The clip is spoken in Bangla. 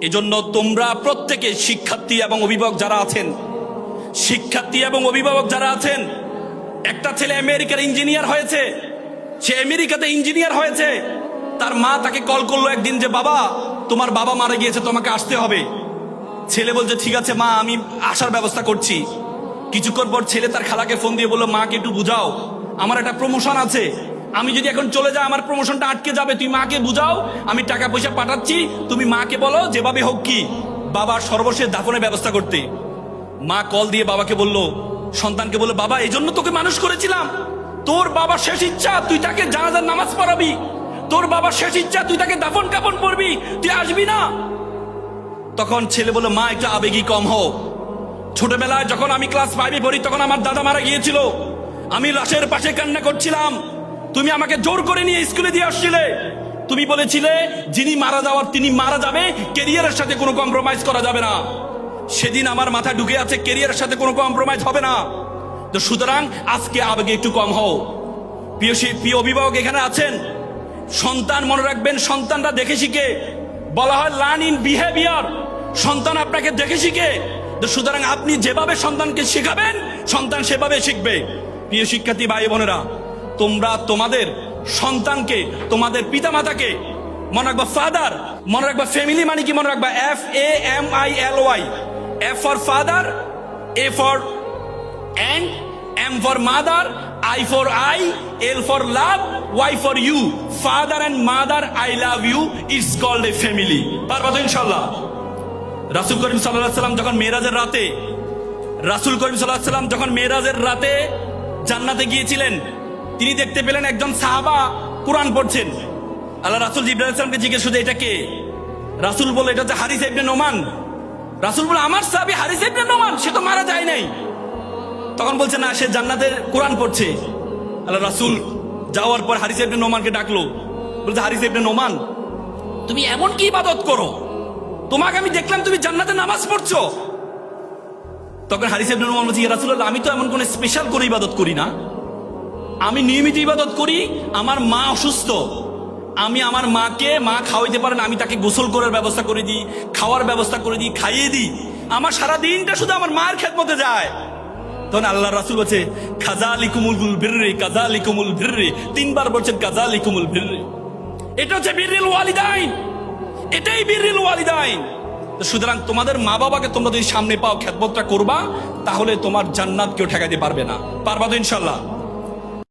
এজন্য তোমরা প্রত্যেকে শিক্ষার্থী এবং অভিভাবক যারা আছেন, একটা ছেলে আমেরিকার ইঞ্জিনিয়ার হয়েছে, সে আমেরিকাতে ইঞ্জিনিয়ার হয়েছে। তার মা তাকে কল করলো একদিন যে বাবা, তোমার বাবা মারা গিয়েছে, তোমাকে আসতে হবে। ছেলে বলছে ঠিক আছে মা, আমি আসার ব্যবস্থা করছি। কিছুক্ষণ পর ছেলে তার খালাকে ফোন দিয়ে বললো, মাকে একটু বুঝাও, আমার একটা প্রমোশন আছে, আমি যদি এখন চলে যাই আমার প্রমোশনটা আটকে যাবে, তুই মাকে বুঝাও, আমি টাকা পয়সা পাঠাচ্ছি, তুমি মাকে বলো যেভাবে হোক কি বাবার সর্বশেষ দাফনের ব্যবস্থা করতে। মা কল দিয়ে বাবাকে বলল, সন্তানকে বললো, বাবা এই জন্য তোকে মানুষ করেছিলাম, তোর বাবার শেষ ইচ্ছা তুই তাকে জানাজার নামাজ পড়াবি, তোর বাবার শেষ ইচ্ছা তুই তাকে দাফন কাফন পড়বি, তুই আসবি না? তখন ছেলে বলল, মা একটু আবেগী কম হও। ছোটবেলায় যখন আমি ক্লাস 5-এ পড়ি তখন আমার দাদা মারা গিয়েছিল, আমি লাশের পাশে কান্না করছিলাম, তুমি আমাকে জোর করে নিয়ে স্কুলে দিয়ে আসছিলে, তুমি বলেছিলে যিনি মারা যাওয়ার তিনি মারা যাবে, ক্যারিয়ারের সাথে কোনো কম্প্রোমাইজ করা যাবে না। সেদিন আমার মাথায় ঢুকে আছে ক্যারিয়ারের সাথে কোনো কম্প্রোমাইজ হবে না। তো সুতরাং আজকে আবেগে একটু কম হও। প্রিয় অভিভাবক এখানে আছেন, সন্তান মনে রাখবেন, সন্তানরা দেখে শিখে, বলা হয় লার্ন ইন বিহেভিয়ার, সন্তান আপনাকে দেখে শিখে। তো সুতরাং আপনি যেভাবে সন্তানকে শেখাবেন সন্তান সেভাবে শিখবে। প্রিয় শিক্ষার্থী ভাই বোনেরা, তোমরা তোমাদের সন্তানকে, তোমাদের পিতামাতাকে মনে রাখবা ফাদার, মনে রাখবা ফ্যামিলি মানে কি মনে রাখবা, FAMILY, F for father, A for and, M for mother, I for I, L for love, Y for you. Father and mother, I love you. It's called a family. পারবা তো ইনশাআল্লাহ? রাসূল করিম সাল্লাল্লাহু আলাইহি ওয়াসাল্লাম যখন মেরাজের রাতে জান্নাতে গিয়েছিলেন, তিনি দেখতে পেলেন একজন সাহাবা কুরআন পড়ছেন। আল্লাহ রাসূল জিবরাইল আলাইহিস সালামকে জিজ্ঞেস করলেন এটা কে? রাসূল বললেন এটা হচ্ছে হারিস ইবনে নোমান। রাসূল বললেন আমার সাহাবী হারিস ইবনে নোমান, সে তো মারা যায় নাই। তখন বলছে না, সে জান্নাতের কোরআন পড়ছে। আল্লাহ রাসূল যাওয়ার পর হারিস ইবনে নোমানকে ডাকলো, বলছে হারিস ইবনে নোমান, তুমি এমন কি ইবাদত করো, তোমাকে আমি দেখলাম তুমি জান্নাতে নামাজ পড়ছো। তখন হারিস ইবনে নোমান বলছে, ইয়া রাসূলুল্লাহ, আমি তো এমন কোন স্পেশাল করে ইবাদত করি না, আমি নিয়মিত ইবাদত করি। আমার মা অসুস্থ, আমি আমার মাকে, মা খাওয়াইতে পারেন, আমি তাকে গোসল করার ব্যবস্থা করে দিই, খাওয়ার ব্যবস্থা করে দিই, খাইয়ে দিই, আমার সারা দিনটা শুধু আমার মায়ের খেদমতে যায়। তখন আল্লাহ রাসূল বলছে কাযালিকুমুল বিররি, কাযালিকুমুল বিররি, 3 বার বলছেন কাযালিকুমুল বিররি। এটা হচ্ছে বিররিল ওয়ালিদাইন, এটাই বিররিল ওয়ালিদাইন। তো সুতরাং তোমাদের মা বাবাকে তোমরা যদি সামনে পাও, খেদমতটা করবা, তাহলে তোমার জান্নাত কেউ ঠেকাইতে পারবে না। পারবা তো ইনশাআল্লাহ?